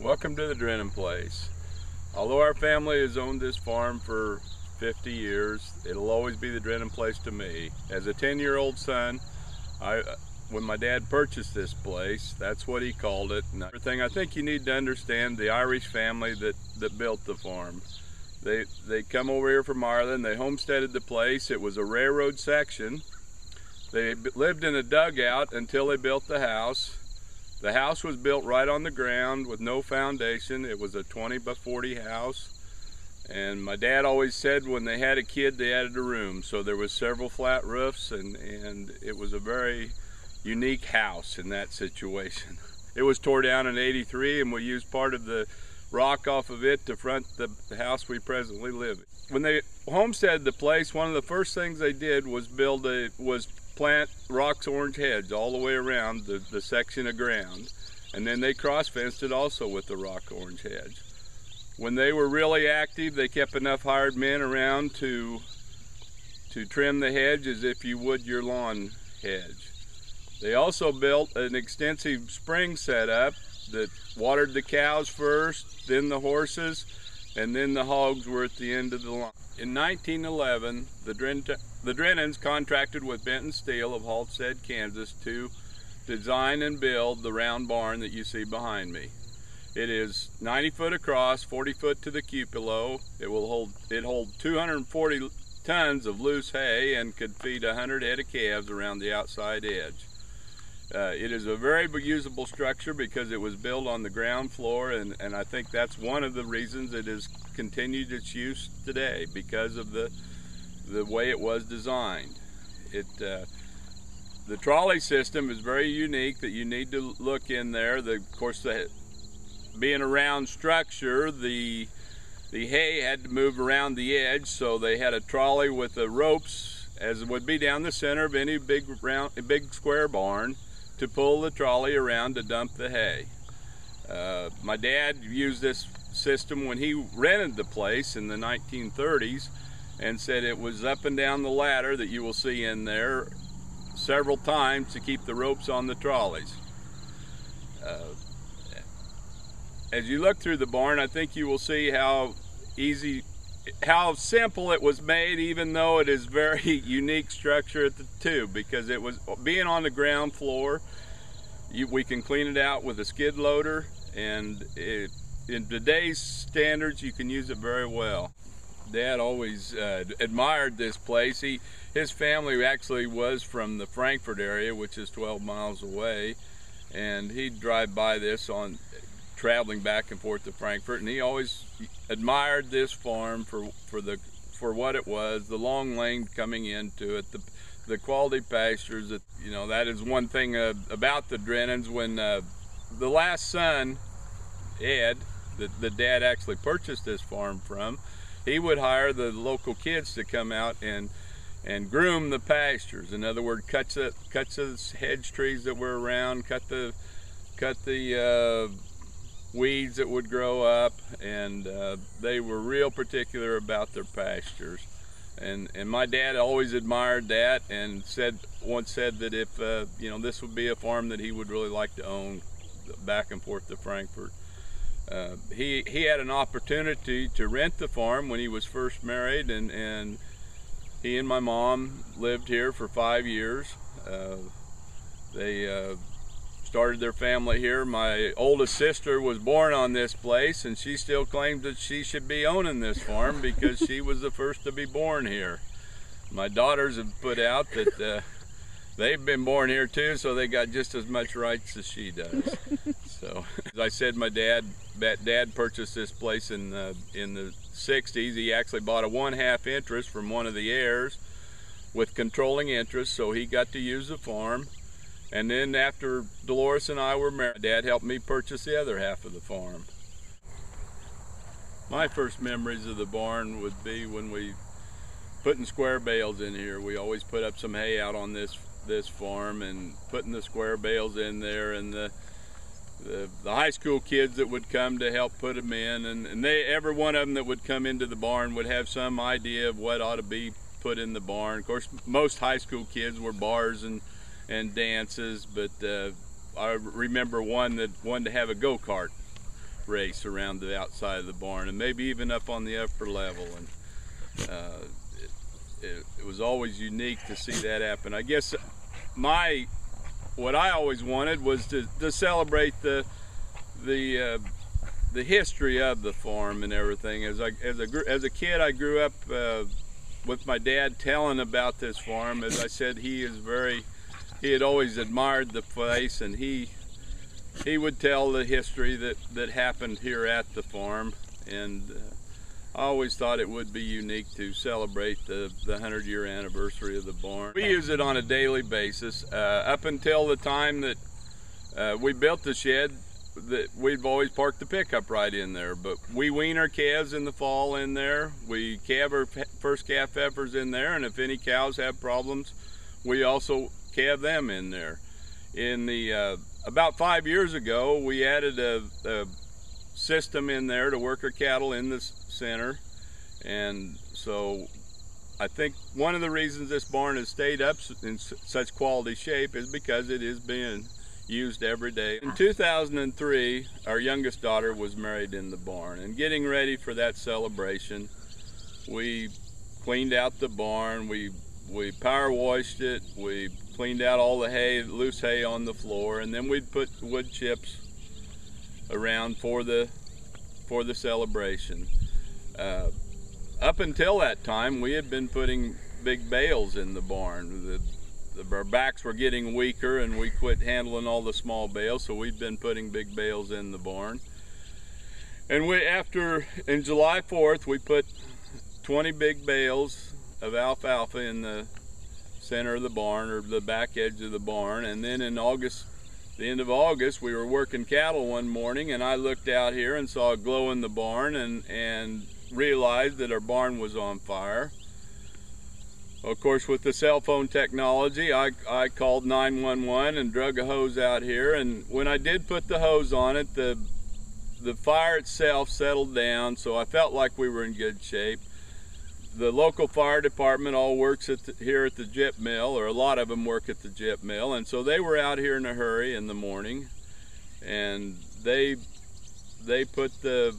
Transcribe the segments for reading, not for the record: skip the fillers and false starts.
Welcome to the Drennan place. Although our family has owned this farm for 50 years, it'll always be the Drennan place to me. As a 10-year-old son, when my dad purchased this place, that's what he called it. And everything, I think you need to understand the Irish family that built the farm. They come over here from Ireland, they homesteaded the place. It was a railroad section. They lived in a dugout until they built the house. The house was built right on the ground with no foundation. It was a 20 by 40 house. And my dad always said when they had a kid, they added a room. So there was several flat roofs, and it was a very unique house in that situation. It was tore down in '83, and we used part of the rock off of it to front the house we presently live in. When they homesteaded the place, one of the first things they did was plant Rock's orange hedge all the way around the section of ground, and then they cross-fenced it also with the rock orange hedge. When they were really active, they kept enough hired men around to trim the hedge as if you would your lawn hedge. They also built an extensive spring setup that watered the cows first, then the horses, and then the hogs were at the end of the line. In 1911, the Drennans contracted with Benton Steel of Halstead, Kansas to design and build the round barn that you see behind me. It is 90 foot across, 40 foot to the cupola. It holds 240 tons of loose hay and could feed 100 head of calves around the outside edge. It is a very usable structure because it was built on the ground floor, and I think that's one of the reasons it has continued its use today, because of the way it was designed. The trolley system is very unique that you need to look in there. Of course, being a round structure, the hay had to move around the edge, so they had a trolley with the ropes, as it would be down the center of any big square barn, to pull the trolley around to dump the hay. My dad used this system when he rented the place in the 1930s, and said it was up and down the ladder that you will see in there several times to keep the ropes on the trolleys. As you look through the barn, I think you will see how simple it was made, even though it is very unique structure at the two, because it was being on the ground floor. We can clean it out with a skid loader, and in today's standards, you can use it very well. Dad always admired this place. His family actually was from the Frankfort area, which is 12 miles away, and he'd drive by this on traveling back and forth to Frankfort, and he always admired this farm for what it was, the long lane coming into it, the quality pastures. That is one thing about the Drennans. When the last son, Ed, the dad actually purchased this farm from, he would hire the local kids to come out and groom the pastures. In other words, cut the hedge trees that were around, cut the weeds that would grow up, and they were real particular about their pastures. And my dad always admired that, and once said that if this would be a farm that he would really like to own, back and forth to Frankfort. He had an opportunity to rent the farm when he was first married, and he and my mom lived here for 5 years. They started their family here. My oldest sister was born on this place, and she still claims that she should be owning this farm because she was the first to be born here. My daughters have put out that they've been born here too, so they got just as much rights as she does. So, as I said, my dad purchased this place in the 60s. He actually bought a 1/2 interest from one of the heirs with controlling interest, so he got to use the farm. And then after Dolores and I were married, Dad helped me purchase the other half of the farm. My first memories of the barn would be when we putting square bales in here. We always put up some hay out on this farm, and putting the square bales in there, and the high school kids that would come to help put them in, and every one of them that would come into the barn would have some idea of what ought to be put in the barn. Of course, most high school kids were bars and dances, but I remember one that wanted to have a go-kart race around the outside of the barn, and maybe even up on the upper level. And it was always unique to see that happen. I guess what I always wanted was to celebrate the history of the farm and everything. As a kid, I grew up with my dad telling about this farm. As I said, he had always admired the place, and he would tell the history that happened here at the farm. And I always thought it would be unique to celebrate the 100-year anniversary of the barn. We use it on a daily basis. Up until the time that we built the shed, we've always parked the pickup right in there. But we wean our calves in the fall in there. We calve our first calf heifers in there, and if any cows have problems, we also calve them in there. In the about 5 years ago, we added a system in there to work our cattle in the center, and so I think one of the reasons this barn has stayed up in such quality shape is because it is being used every day. In 2003, our youngest daughter was married in the barn, and getting ready for that celebration, we cleaned out the barn, we power washed it, we cleaned out all the hay, loose hay on the floor, and then we'd put wood chips around for the celebration. Up until that time, we had been putting big bales in the barn. Our backs were getting weaker, and we quit handling all the small bales, so we'd been putting big bales in the barn. And in July 4th, we put 20 big bales of alfalfa in the center of the barn, or the back edge of the barn. And then in August, the end of August, we were working cattle one morning, and I looked out here and saw a glow in the barn and realized that our barn was on fire. Of course, with the cell phone technology, I called 911 and drug a hose out here, and when I did put the hose on it, the fire itself settled down, so I felt like we were in good shape. The local fire department all works here at the gyp mill, or a lot of them work at the gyp mill, and so they were out here in a hurry in the morning, and they put the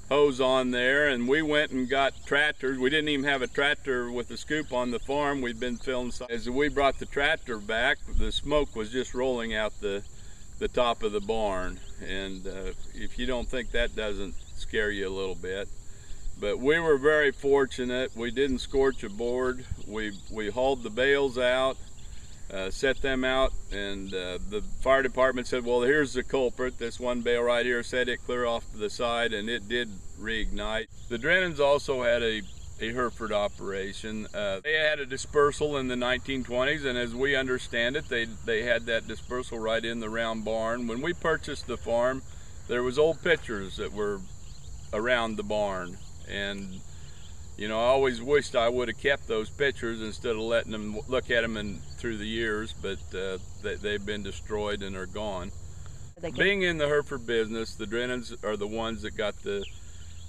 hose on there, and we went and got tractors. We didn't even have a tractor with a scoop on the farm. We'd been filling. As we brought the tractor back, the smoke was just rolling out the top of the barn, and if you don't think that doesn't scare you a little bit. But we were very fortunate. We didn't scorch a board. We hauled the bales out, set them out, and the fire department said, well, here's the culprit. This one bale right here, set it clear off to the side, and it did reignite. The Drennens also had a Hereford operation. They had a dispersal in the 1920s, and as we understand it, they had that dispersal right in the round barn. When we purchased the farm, there was old pictures that were around the barn. And you know, I always wished I would have kept those pictures instead of letting them look at them through the years, but they've been destroyed and are gone. Being in the Hereford business, the Drennens are the ones that got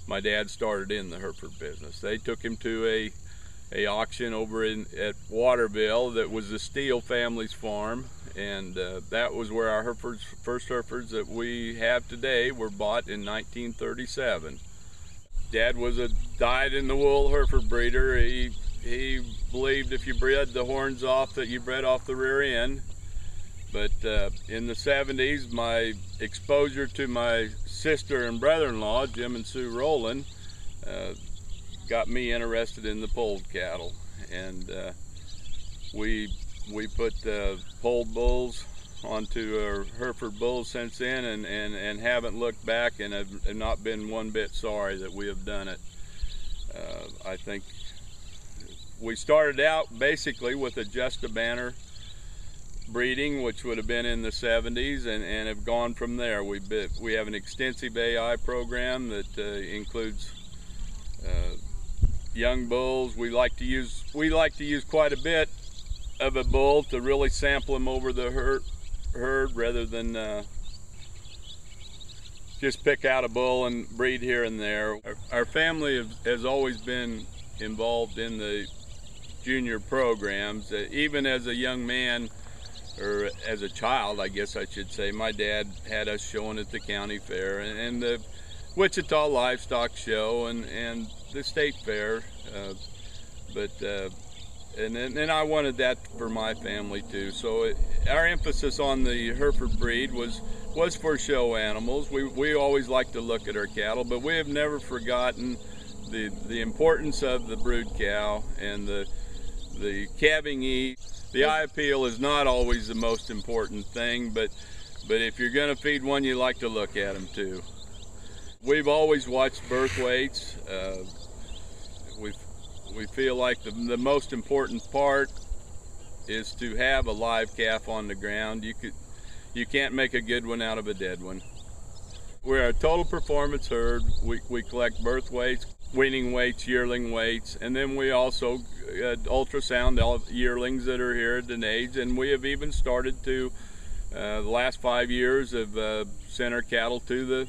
my dad started in the Hereford business. They took him to a auction over at Waterville that was the Steele family's farm, and that was where our first Herefords that we have today were bought in 1937. Dad was a dyed-in-the-wool Hereford breeder. He believed if you bred the horns off that you bred off the rear end. But in the 70s, my exposure to my sister and brother-in-law, Jim and Sue Rowland, got me interested in the polled cattle. And we put polled bulls onto our Hereford bulls since then, and haven't looked back, and have not been one bit sorry that we have done it. I think we started out basically with a just a banner breeding, which would have been in the 70s, and have gone from there. We have an extensive AI program that includes young bulls. We like to use quite a bit of a bull to really sample them over the herd rather than just pick out a bull and breed here and there. Our family has always been involved in the junior programs. Even as a young man, or as a child, I guess I should say, my dad had us showing at the county fair and the Wichita Livestock Show and the state fair. And then I wanted that for my family too. So our emphasis on the Hereford breed was for show animals. We always like to look at our cattle, but we have never forgotten the importance of the brood cow and the calving eat. The eye appeal is not always the most important thing, but if you're going to feed one, you like to look at them too. We've always watched birth weights. We feel like the most important part is to have a live calf on the ground. You can't make a good one out of a dead one. We're a total performance herd. We collect birth weights, weaning weights, yearling weights, and then we also ultrasound all yearlings that are here at an age, and we have even started to, the last 5 years, have sent our cattle to the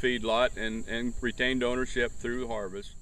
feedlot and retained ownership through harvest.